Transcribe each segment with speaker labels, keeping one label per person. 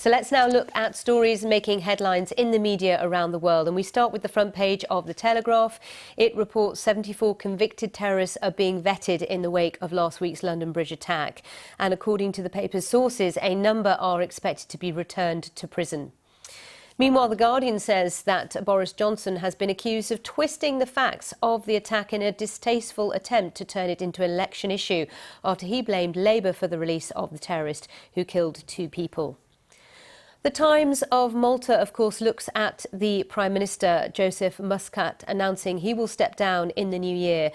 Speaker 1: So let's now look at stories making headlines in the media around the world. And we start with the front page of The Telegraph. It reports 74 convicted terrorists are being vetted in the wake of last week's London Bridge attack. And according to the paper's sources, a number are expected to be returned to prison. Meanwhile, The Guardian says that Boris Johnson has been accused of twisting the facts of the attack in a distasteful attempt to turn it into an election issue after he blamed Labour for the release of the terrorist who killed 2 people. The Times of Malta, of course, looks at the Prime Minister, Joseph Muscat, announcing he will step down in the new year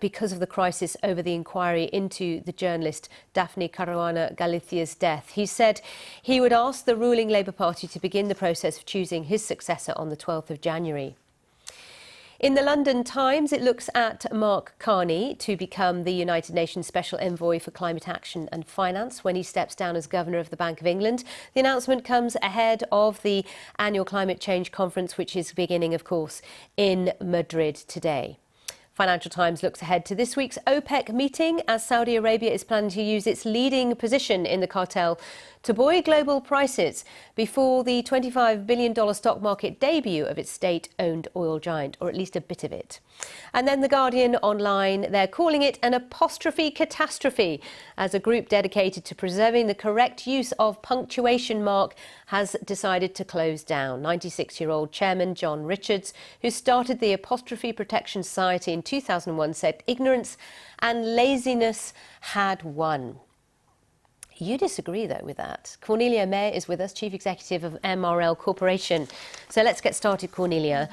Speaker 1: because of the crisis over the inquiry into the journalist Daphne Caruana Galicia's death. He said he would ask the ruling Labour Party to begin the process of choosing his successor on the 12th of January. In the London Times, it looks at Mark Carney to become the United Nations Special Envoy for Climate Action and Finance when he steps down as Governor of the Bank of England. The announcement comes ahead of the annual climate change conference, which is beginning, of course, in Madrid today. Financial Times looks ahead to this week's OPEC meeting as Saudi Arabia is planning to use its leading position in the cartel to buoy global prices before the $25 billion stock market debut of its state-owned oil giant, or at least a bit of it. And then The Guardian online, they're calling it an apostrophe catastrophe as a group dedicated to preserving the correct use of punctuation mark has decided to close down. 96-year-old chairman John Richards, who started the Apostrophe Protection Society in 2001, said ignorance and laziness had won. You disagree, though, with that. Cornelia Meyer is with us, Chief Executive of MRL Corporation. So let's get started, Cornelia.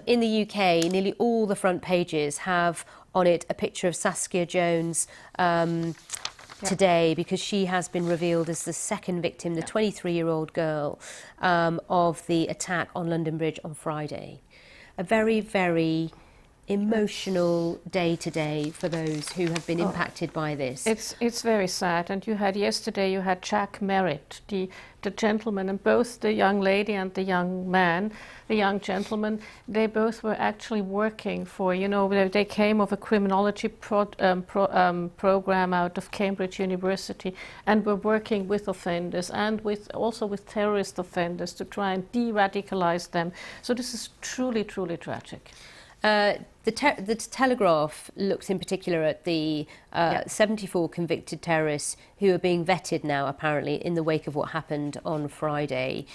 Speaker 1: In the UK, nearly all the front pages have on it a picture of Saskia Jones today, because she has been revealed as the second victim, the 23-year-old girl, of the attack on London Bridge on Friday. A very, very emotional day today for those who have been impacted by this.
Speaker 2: It's very sad. And yesterday you had Jack Merritt, the gentleman, and both the young lady and the young man, the young gentleman, they both were actually working for, they came of a criminology program out of Cambridge University and were working with offenders and also with terrorist offenders to try and de-radicalize them. So this is truly, truly tragic.
Speaker 1: The Telegraph looks in particular at the 74 convicted terrorists who are being vetted now, apparently, in the wake of what happened on Friday.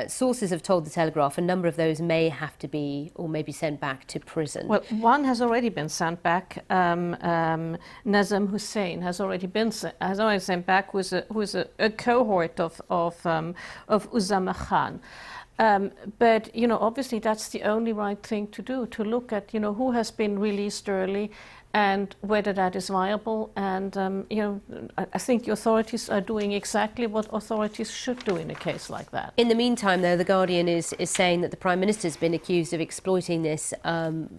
Speaker 1: Sources have told the Telegraph a number of those may have to be or may be sent back to prison.
Speaker 2: Well, one has already been sent back. Nazem Hussein has already been sent back, who is a cohort of Usama Khan. But, obviously that's the only right thing to do, to look at, who has been released early and whether that is viable. And, I think the authorities are doing exactly what authorities should do in a case like that.
Speaker 1: In the meantime, though, The Guardian is saying that the Prime Minister's been accused of exploiting this, in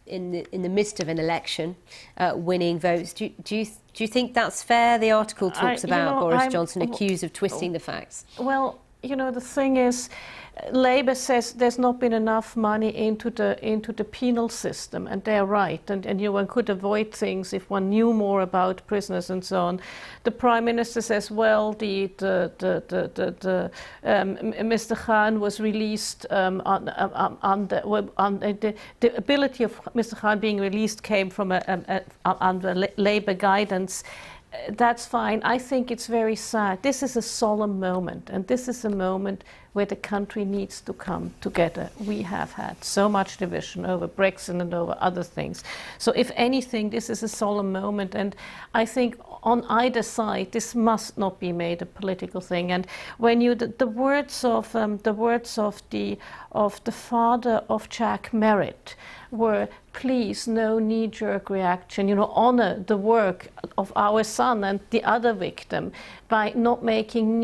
Speaker 1: the midst of an election, winning votes. Do you think that's fair? The article talks about Boris Johnson accused of twisting the facts.
Speaker 2: Well, the thing is, Labour says there's not been enough money into the penal system, and they're right. And one could avoid things if one knew more about prisoners and so on. The Prime Minister says, well, Mr. Khan was released the ability of Mr. Khan being released came from under Labour guidance. That's fine. I think it's very sad. This is a solemn moment, and this is a moment where the country needs to come together. We have had so much division over Brexit and over other things. So if anything, this is a solemn moment, and I think on either side, this must not be made a political thing. And when the words of the father of Jack Merritt were, please, no knee-jerk reaction, honor the work of our son and the other victim by not making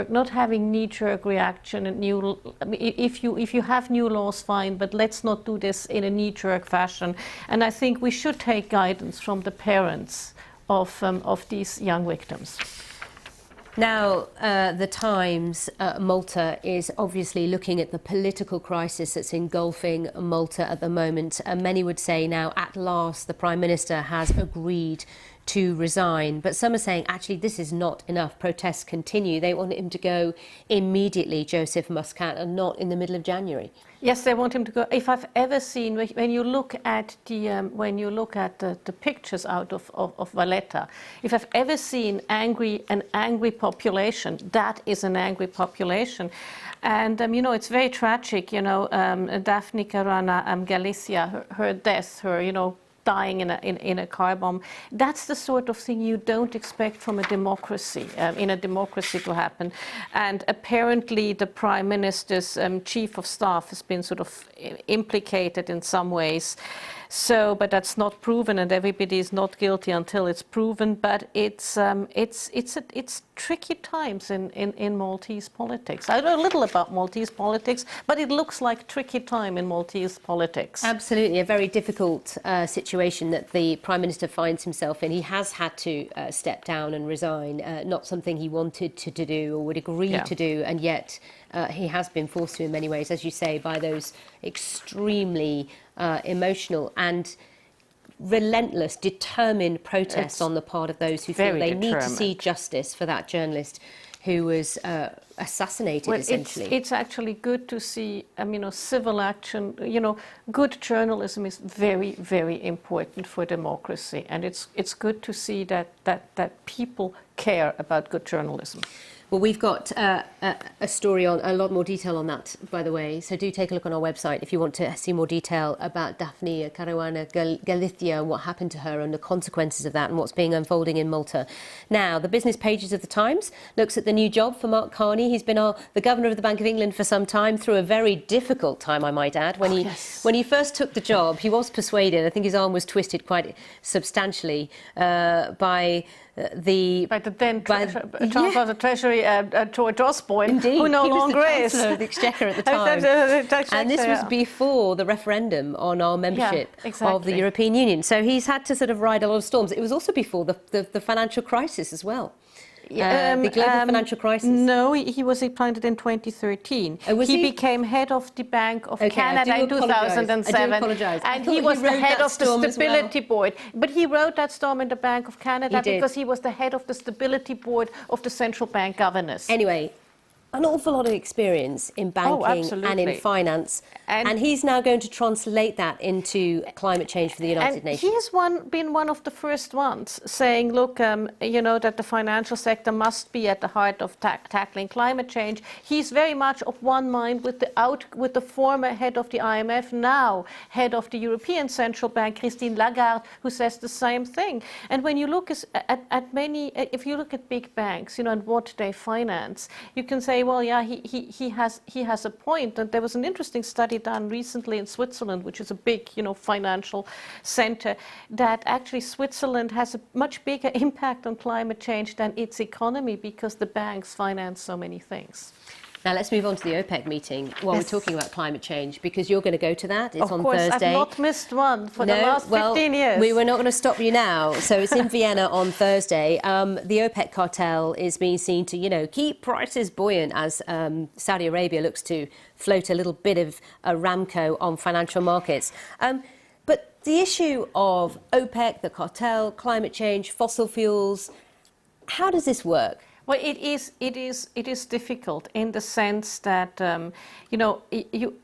Speaker 2: not having knee-jerk reaction. And if you have new laws, fine, but let's not do this in a knee-jerk fashion. And I think we should take guidance from the parents of these young victims.
Speaker 1: Now, the Times, Malta, is obviously looking at the political crisis that's engulfing Malta at the moment. Many would say now, at last, the Prime Minister has agreed to resign. But some are saying, actually, this is not enough. Protests continue. They want him to go immediately, Joseph Muscat, and not in the middle of January.
Speaker 2: Yes, they want him to go. If I've ever seen, when you look at the pictures out of Valletta, if I've ever seen an angry population, that is an angry population. And, it's very tragic, Daphne Caruana Galicia, her death, her, dying in a car bomb. That's the sort of thing you don't expect from a democracy, in a democracy to happen. And apparently the Prime Minister's chief of staff has been sort of implicated in some ways. So, but that's not proven, and everybody is not guilty until it's proven. But it's tricky times in Maltese politics. I know a little about Maltese politics, but it looks like tricky time in Maltese politics.
Speaker 1: Absolutely, a very difficult situation that the Prime Minister finds himself in. He has had to step down and resign, not something he wanted to do or would agree to do, and yet he has been forced to in many ways, as you say, by those extremely emotional and relentless, determined protests on the part of those who feel they need to see justice for that journalist who was assassinated, essentially.
Speaker 2: It's actually good to see, civil action, good journalism is very, very important for democracy. And it's good to see that people care about good journalism.
Speaker 1: Well, we've got a story on a lot more detail on that, by the way. So do take a look on our website if you want to see more detail about Daphne Caruana Galicia and what happened to her and the consequences of that and what's being unfolding in Malta. Now, the business pages of the Times looks at the new job for Mark Carney. He's been the governor of the Bank of England for some time, through a very difficult time, I might add. When he first took the job, he was persuaded. I think his arm was twisted quite substantially by the then
Speaker 2: Chancellor of the Treasury, George Osborne,
Speaker 1: indeed,
Speaker 2: who no longer is.
Speaker 1: Chancellor of the Exchequer at the time. And this was before the referendum on our membership of the European Union. So he's had to sort of ride a lot of storms. It was also before the financial crisis as well. The global financial crisis?
Speaker 2: No, he was appointed in 2013. He became head of the Bank of Canada in 2007.
Speaker 1: I do apologise.
Speaker 2: And he was the head of the Stability Board. But he rode that storm in the Bank of Canada because he was the head of the Stability Board of the Central Bank Governors.
Speaker 1: Anyway, an awful lot of experience in banking and in finance, and he's now going to translate that into climate change for the United Nations.
Speaker 2: He has been one of the first ones saying, look, that the financial sector must be at the heart of tackling climate change. He's very much of one mind with the former head of the IMF, now head of the European Central Bank, Christine Lagarde, who says the same thing. And when you look at many, if you look at big banks, and what they finance, you can say, well, yeah, he has a point. And there was an interesting study done recently in Switzerland, which is a big, financial center, that actually Switzerland has a much bigger impact on climate change than its economy because the banks finance so many things.
Speaker 1: Now let's move on to the OPEC meeting while we're talking about climate change, because you're going to go to that. It's on Thursday.
Speaker 2: Of course, I've not missed one for the last 15 years.
Speaker 1: We were not going to stop you now. So it's in Vienna on Thursday. The OPEC cartel is being seen to, keep prices buoyant as Saudi Arabia looks to float a little bit of Aramco on financial markets. But the issue of OPEC, the cartel, climate change, fossil fuels, how does this work?
Speaker 2: Well, it is difficult in the sense that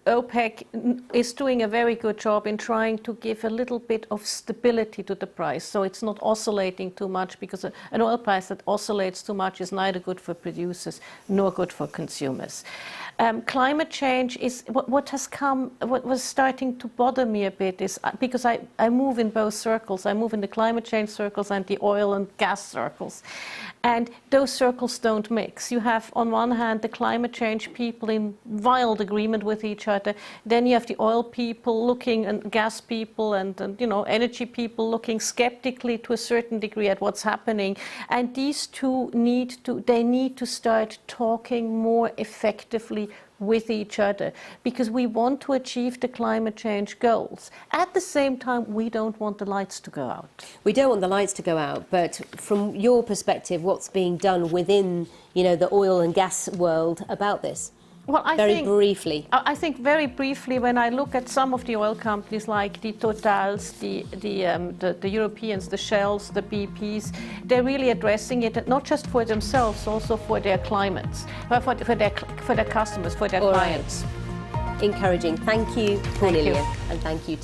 Speaker 2: OPEC is doing a very good job in trying to give a little bit of stability to the price, so it's not oscillating too much, because an oil price that oscillates too much is neither good for producers nor good for consumers. Climate change is what was starting to bother me a bit, is because I move in both circles. I move in the climate change circles and the oil and gas circles. And those circles don't mix. You have, on one hand, the climate change people in wild agreement with each other. Then you have the oil people looking, and gas people and energy people looking skeptically to a certain degree at what's happening. And these two need to start talking more effectively with each other, because we want to achieve the climate change goals. At the same time, we don't want the lights to go out.
Speaker 1: We don't want the lights to go out, but from your perspective, what's being done within, the oil and gas world about this?
Speaker 2: Well,
Speaker 1: Very briefly.
Speaker 2: I think very briefly, when I look at some of the oil companies like the Totals, the Europeans, the Shells, the BPs, they're really addressing it, not just for themselves, also for their climates, for their customers, for their clients.
Speaker 1: Encouraging. Thank you, Cornelia, and thank you too.